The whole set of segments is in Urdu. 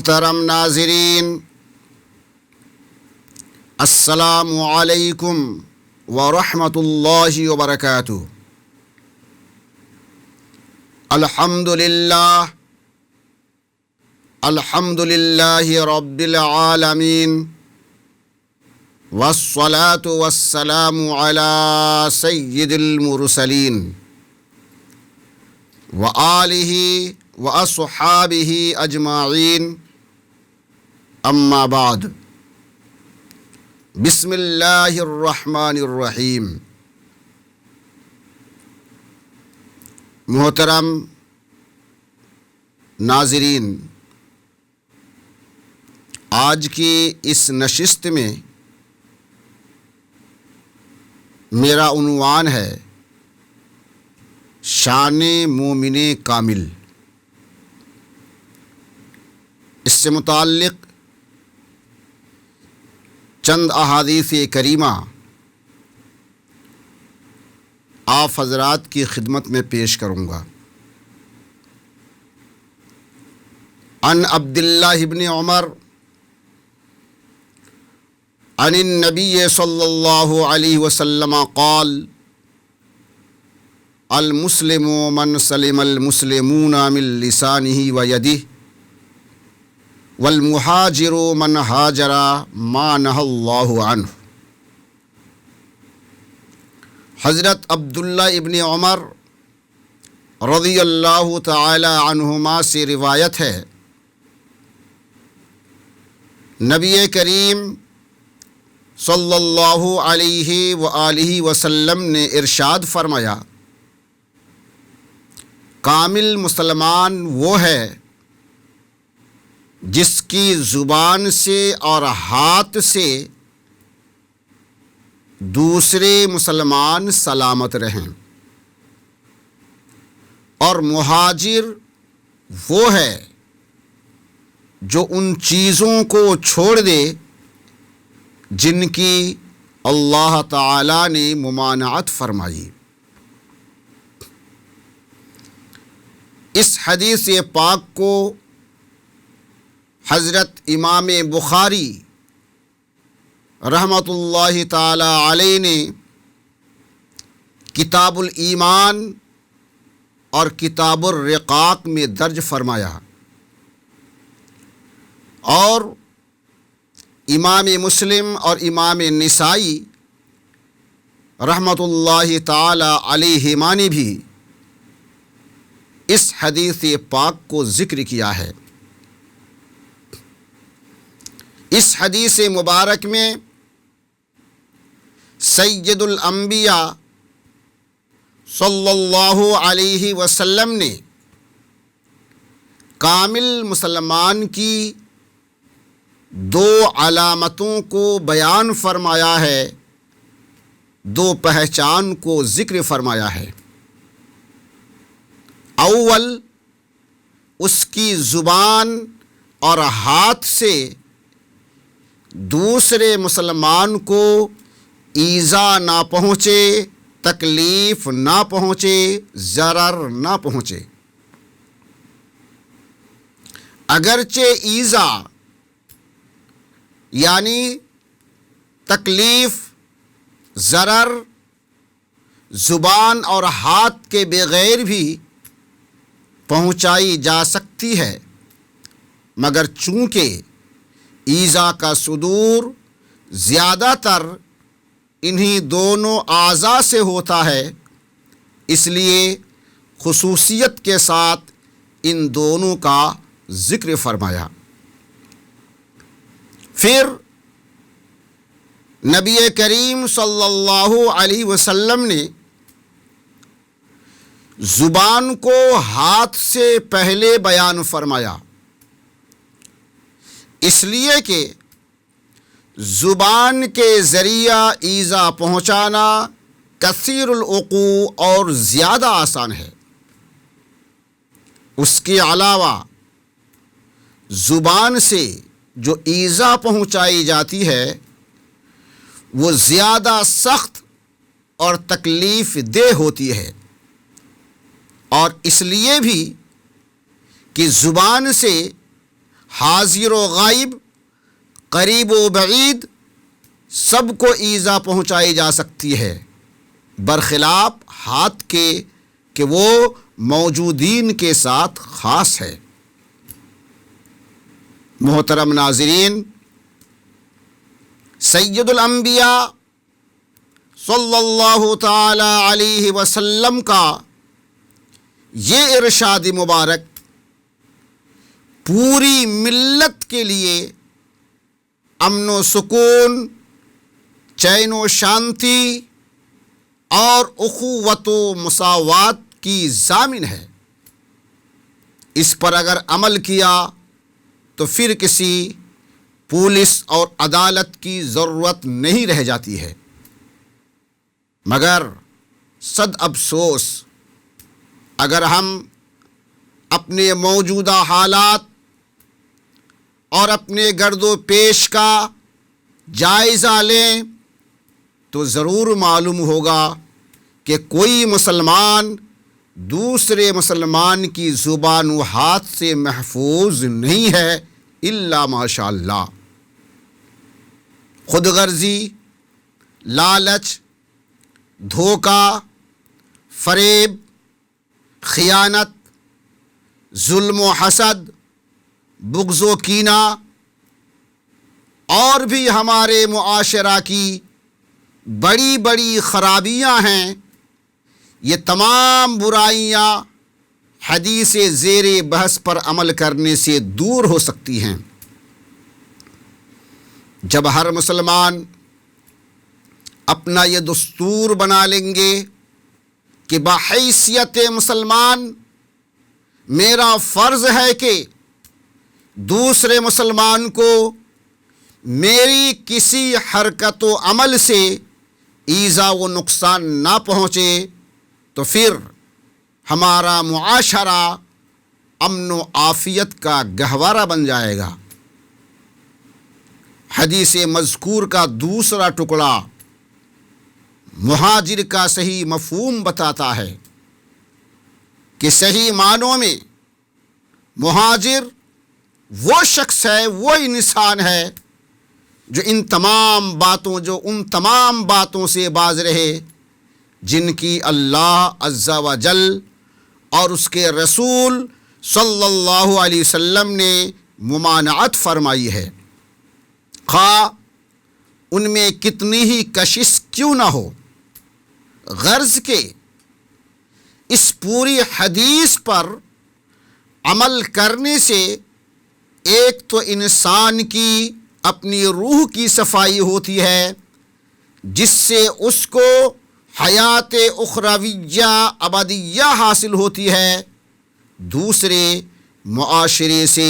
محترم ناظرین، السلام علیکم ورحمۃ اللہ وبرکاتہ۔ الحمد للہ رب العالمین، والصلاة والسلام علی سید المرسلین وآلہ واصحابہ اجمعین، اما بعد، بسم اللہ الرحمن الرحیم۔ محترم ناظرین، آج کی اس نشست میں میرا عنوان ہے شان مومن کامل۔ اس سے متعلق چند احادیث کریمہ آپ حضرات کی خدمت میں پیش کروں گا۔ عن عبداللہ بن عمر عن النبی صلی اللہ علیہ وسلم قال: المسلم من سلم المسلمون من لسانہ ویدہ، والمہاجر من ہاجر ما نہى اللہ عنہ۔ حضرت عبداللہ ابن عمر رضی اللہ تعالی عنہما سے روایت ہے، نبی کریم صلی اللہ علیہ وآلہ وسلم نے ارشاد فرمایا، کامل مسلمان وہ ہے جس کی زبان سے اور ہاتھ سے دوسرے مسلمان سلامت رہیں، اور مہاجر وہ ہے جو ان چیزوں کو چھوڑ دے جن کی اللہ تعالی نے ممانعت فرمائی۔ اس حدیث پاک کو حضرت امام بخاری رحمۃ اللہ تعالی علیہ نے کتاب الایمان اور کتاب الرقاق میں درج فرمایا، اور امام مسلم اور امام نسائی رحمۃ اللہ تعالی علیہما نے بھی اس حدیث پاک کو ذکر کیا ہے۔ اس حدیث مبارک میں سید الانبیاء صلی اللہ علیہ وسلم نے کامل مسلمان کی دو علامتوں کو بیان فرمایا ہے، دو پہچان کو ذکر فرمایا ہے۔ اول، اس کی زبان اور ہاتھ سے دوسرے مسلمان کو ایذا نہ پہنچے، تکلیف نہ پہنچے، ضرر نہ پہنچے۔ اگرچہ ایذا یعنی تکلیف، ضرر زبان اور ہاتھ کے بغیر بھی پہنچائی جا سکتی ہے، مگر چونکہ ایذا کا صدور زیادہ تر انہی دونوں اعضاء سے ہوتا ہے، اس لیے خصوصیت کے ساتھ ان دونوں کا ذکر فرمایا۔ پھر نبی کریم صلی اللہ علیہ وسلم نے زبان کو ہاتھ سے پہلے بیان فرمایا، اس لیے کہ زبان کے ذریعہ ایذا پہنچانا کثیر الوقوع اور زیادہ آسان ہے۔ اس کے علاوہ زبان سے جو ایذا پہنچائی جاتی ہے وہ زیادہ سخت اور تکلیف دہ ہوتی ہے، اور اس لیے بھی کہ زبان سے حاضر و غائب، قریب و بعید سب کو ایذا پہنچائی جا سکتی ہے، برخلاف ہاتھ کے کہ وہ موجودین کے ساتھ خاص ہے۔ محترم ناظرین، سید الانبیاء صلی اللہ تعالی علیہ وسلم کا یہ ارشاد مبارک پوری ملت کے لیے امن و سکون، چین و شانتی اور اخوت و مساوات کی ضامن ہے۔ اس پر اگر عمل کیا تو پھر کسی پولیس اور عدالت کی ضرورت نہیں رہ جاتی ہے۔ مگر صد افسوس، اگر ہم اپنے موجودہ حالات اور اپنے گرد و پیش کا جائزہ لیں تو ضرور معلوم ہوگا کہ کوئی مسلمان دوسرے مسلمان کی زبان و ہاتھ سے محفوظ نہیں ہے الا ماشاء اللہ۔ خود غرضی، لالچ، دھوکہ، فریب، خیانت، ظلم و حسد، بغض و کینہ اور بھی ہمارے معاشرہ کی بڑی بڑی خرابیاں ہیں۔ یہ تمام برائیاں حدیث زیر بحث پر عمل کرنے سے دور ہو سکتی ہیں۔ جب ہر مسلمان اپنا یہ دستور بنا لیں گے کہ بحیثیت مسلمان میرا فرض ہے کہ دوسرے مسلمان کو میری کسی حرکت و عمل سے ایذا و نقصان نہ پہنچے، تو پھر ہمارا معاشرہ امن و عافیت کا گہوارہ بن جائے گا۔ حدیث مذکور کا دوسرا ٹکڑا مہاجر کا صحیح مفہوم بتاتا ہے کہ صحیح معنوں میں مہاجر وہ شخص ہے، وہ انسان ہے جو ان تمام باتوں سے باز رہے جن کی اللہ عز و جل اور اس کے رسول صلی اللہ علیہ وسلم نے ممانعت فرمائی ہے، خواہ ان میں کتنی ہی کشش کیوں نہ ہو۔ غرض کہ اس پوری حدیث پر عمل کرنے سے ایک تو انسان کی اپنی روح کی صفائی ہوتی ہے، جس سے اس کو حیات اخرویہ ابدیہ حاصل ہوتی ہے، دوسرے معاشرے سے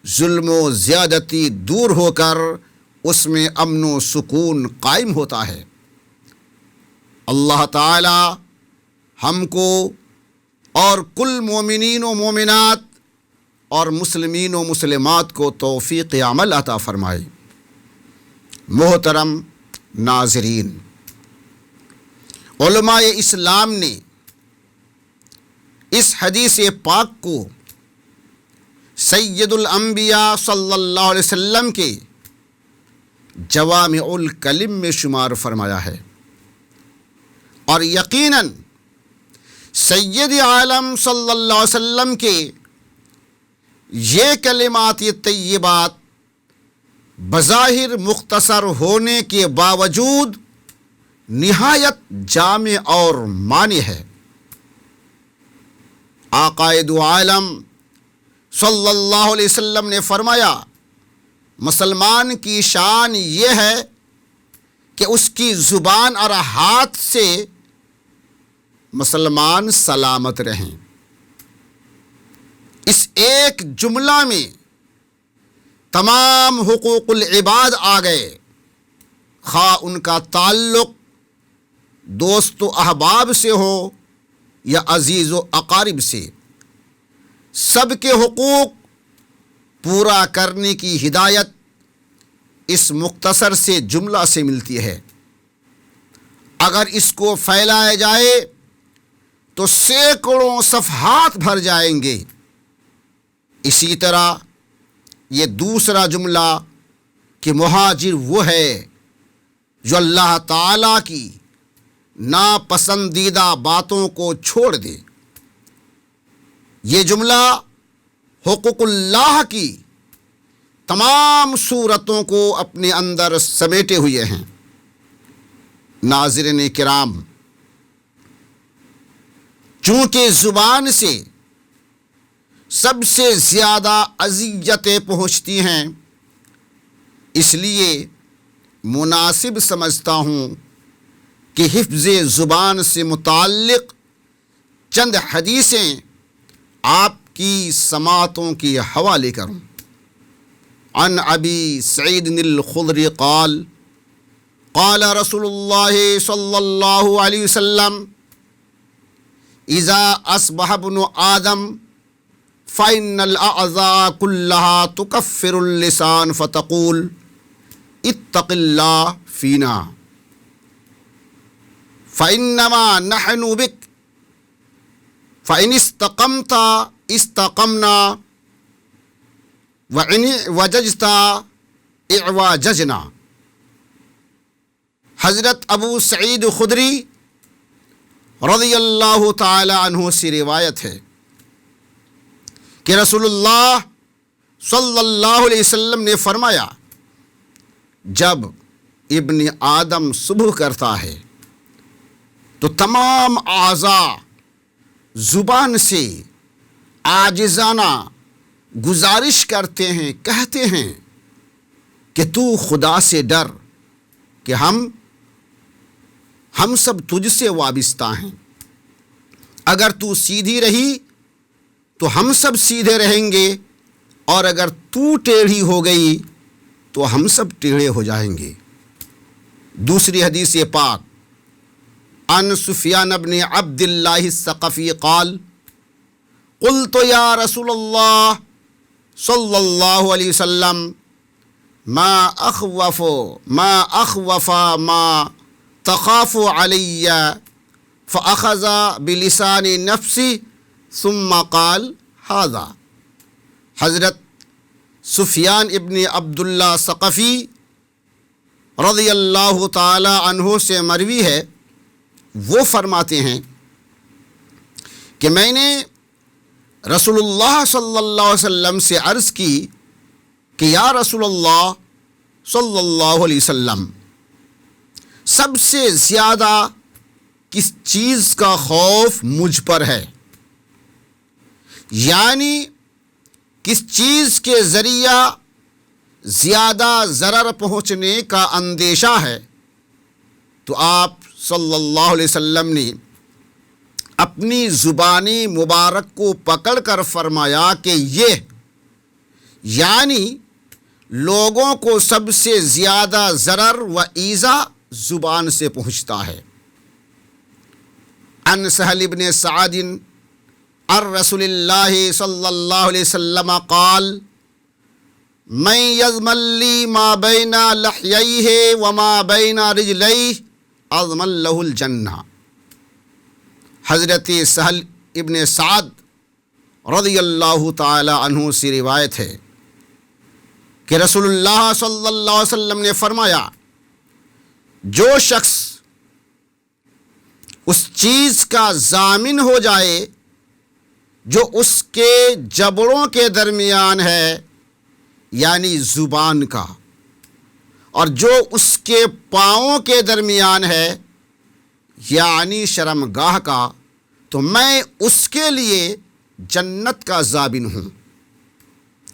ظلم و زیادتی دور ہو کر اس میں امن و سکون قائم ہوتا ہے۔ اللہ تعالی ہم کو اور کل مومنین و مومنات اور مسلمین و مسلمات کو توفیق عمل عطا فرمائے۔ محترم ناظرین، علماء اسلام نے اس حدیث پاک کو سید الانبیاء صلی اللہ علیہ وسلم کے جوامع الکلم میں شمار فرمایا ہے، اور یقیناً سید عالم صلی اللہ علیہ وسلم کے یہ کلمات طیبات بظاہر مختصر ہونے کے باوجود نہایت جامع اور معنی ہے۔ آقائے دو عالم صلی اللہ علیہ وسلم نے فرمایا، مسلمان کی شان یہ ہے کہ اس کی زبان اور ہاتھ سے مسلمان سلامت رہیں۔ اس ایک جملہ میں تمام حقوق العباد آ گئے، خواہ ان کا تعلق دوست و احباب سے ہو یا عزیز و اقارب سے، سب کے حقوق پورا کرنے کی ہدایت اس مختصر سے جملہ سے ملتی ہے۔ اگر اس کو پھیلایا جائے تو سینکڑوں صفحات بھر جائیں گے۔ اسی طرح یہ دوسرا جملہ کہ مہاجر وہ ہے جو اللہ تعالیٰ کی ناپسندیدہ باتوں کو چھوڑ دے۔ یہ جملہ حقوق اللہ کی تمام صورتوں کو اپنے اندر سمیٹے ہوئے ہیں۔ ناظرین کرام، چونکہ زبان سے سب سے زیادہ اذیتیں پہنچتی ہیں، اس لیے مناسب سمجھتا ہوں کہ حفظ زبان سے متعلق چند حدیثیں آپ کی سماعتوں کے حوالے کروں۔ عن ابی سعید الخدری قال قال رسول اللہ صلی اللہ علیہ وسلم اذا اصبح ابن آدم فإن الأعضاء كلها تكفر اللسان فتقول اتق الله فينا فإنما نحن بك فإن استقمت استقمنا وإن وججت اعوججنا۔ حضرت ابو سعید خدری رضی اللہ تعالی عنہ سے روایت ہے کہ رسول اللہ صلی اللہ علیہ وسلم نے فرمایا، جب ابن آدم صبح کرتا ہے تو تمام اعضاء زبان سے عاجزانہ گزارش کرتے ہیں، کہتے ہیں کہ تو خدا سے ڈر کہ ہم سب تجھ سے وابستہ ہیں۔ اگر تو سیدھی رہی تو ہم سب سیدھے رہیں گے، اور اگر تو ٹیڑھی ہو گئی تو ہم سب ٹیڑھے ہو جائیں گے۔ دوسری حدیث پاک عن سفیان بن عبد اللہ الثقفی قال قلت یا رسول اللہ صلی اللہ علیہ وسلم ما اخوف ما تخاف علی فاخذ بلسان نفسی ثم قال هذا۔ حضرت سفیان ابن عبداللہ ثقفی رضی اللہ تعالی عنہ سے مروی ہے، وہ فرماتے ہیں کہ میں نے رسول اللہ صلی اللہ علیہ وسلم سے عرض کی کہ یا رسول اللہ صلی اللہ علیہ وسلم، سب سے زیادہ کس چیز کا خوف مجھ پر ہے؟ یعنی کس چیز کے ذریعہ زیادہ ضرر پہنچنے کا اندیشہ ہے؟ تو آپ صلی اللہ علیہ وسلم نے اپنی زبانی مبارک کو پکڑ کر فرمایا کہ یہ یعنی لوگوں کو سب سے زیادہ ضرر و ایذا زبان سے پہنچتا ہے۔ عن سہل بن سعد عن رسول اللہ صلی اللہ علیہ وسلم قال من یضمن لی ما بین لحییہ وما بین رجلیہ اضمن لہ الجنہ۔ حضرت سہل ابن سعد رضی اللہ تعالی عنہ سے روایت ہے کہ رسول اللہ صلی اللہ علیہ وسلم نے فرمایا، جو شخص اس چیز کا ضامن ہو جائے جو اس کے جبڑوں کے درمیان ہے، یعنی زبان کا، اور جو اس کے پاؤں کے درمیان ہے، یعنی شرمگاہ کا، تو میں اس کے لیے جنت کا ضامن ہوں۔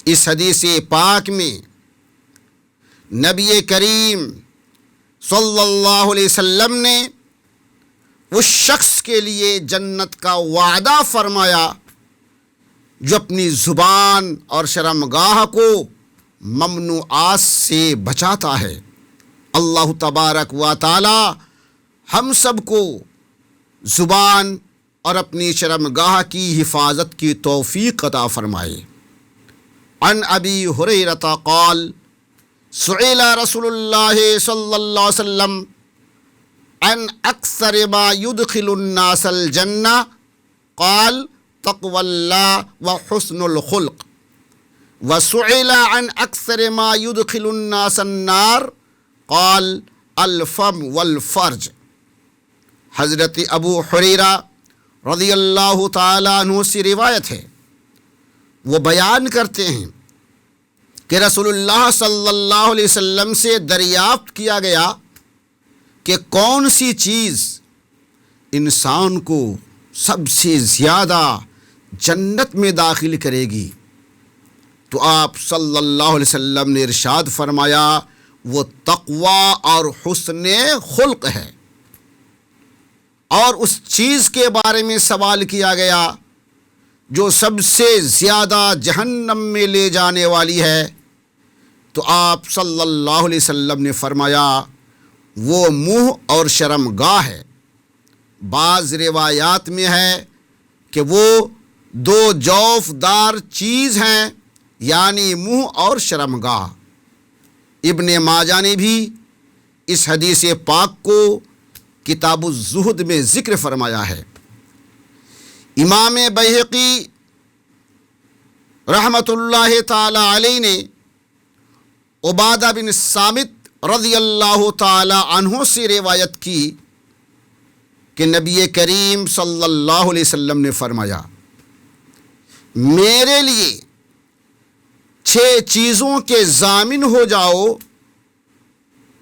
اس حدیث پاک میں نبی کریم صلی اللہ علیہ وسلم نے اس شخص کے لیے جنت کا وعدہ فرمایا جو اپنی زبان اور شرمگاہ کو ممنوعات سے بچاتا ہے۔ اللہ تبارک و تعالی ہم سب کو زبان اور اپنی شرمگاہ کی حفاظت کی توفیق عطا فرمائے۔ عن ابی ہریرہ قال سئل رسول اللہ صلی اللہ علیہ وسلم عن اکثر ما يدخل الناس الجنہ قال تقوی اللہ و حسن الخلق۔ وسئل عن اکثر ما يدخل الناس النار قال الفم والفرج۔ حضرت ابو حریرہ رضی اللہ تعالیٰ عنہ سے روایت ہے، وہ بیان کرتے ہیں کہ رسول اللہ صلی اللہ علیہ وسلم سے دریافت کیا گیا کہ کون سی چیز انسان کو سب سے زیادہ جنت میں داخل کرے گی، تو آپ صلی اللہ علیہ وسلم نے ارشاد فرمایا وہ تقوی اور حسن خلق ہے۔ اور اس چیز کے بارے میں سوال کیا گیا جو سب سے زیادہ جہنم میں لے جانے والی ہے، تو آپ صلی اللہ علیہ وسلم نے فرمایا وہ منہ اور شرمگاہ ہے۔ بعض روایات میں ہے کہ وہ دو جوف دار چیز ہیں، یعنی منہ اور شرمگاہ۔ ابن ماجہ نے بھی اس حدیث پاک کو کتاب الزہد میں ذکر فرمایا ہے۔ امام بیہقی رحمۃ اللہ تعالی علیہ نے عبادہ بن صامت رضی اللہ تعالی عنہ سے روایت کی کہ نبی کریم صلی اللہ علیہ وسلم نے فرمایا میرے لیے 6 چیزوں کے ضامن ہو جاؤ،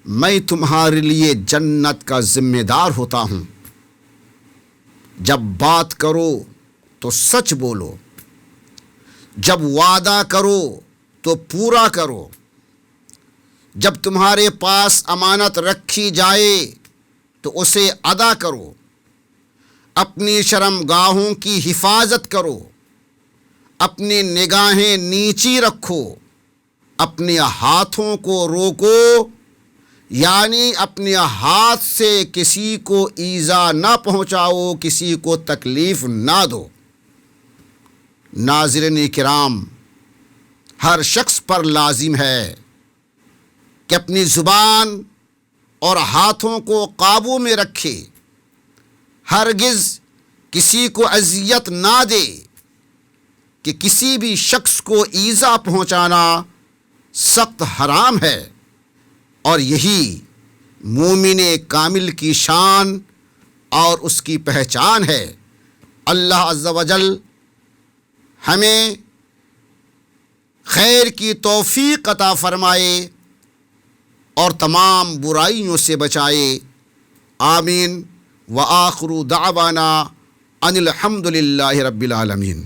میں تمہارے لیے جنت کا ذمہ دار ہوتا ہوں۔ جب بات کرو تو سچ بولو، جب وعدہ کرو تو پورا کرو، جب تمہارے پاس امانت رکھی جائے تو اسے ادا کرو، اپنی شرمگاہوں کی حفاظت کرو، اپنی نگاہیں نیچی رکھو، اپنے ہاتھوں کو روکو، یعنی اپنے ہاتھ سے کسی کو ایذا نہ پہنچاؤ، کسی کو تکلیف نہ دو۔ ناظرین کرام، ہر شخص پر لازم ہے کہ اپنی زبان اور ہاتھوں کو قابو میں رکھے، ہرگز کسی کو اذیت نہ دے، کہ کسی بھی شخص کو ایذا پہنچانا سخت حرام ہے، اور یہی مومن کامل کی شان اور اس کی پہچان ہے۔ اللہ عز و جل ہمیں خیر کی توفیق عطا فرمائے اور تمام برائیوں سے بچائے، آمین۔ وآخر دعوانا ان الحمد للہ رب العالمین۔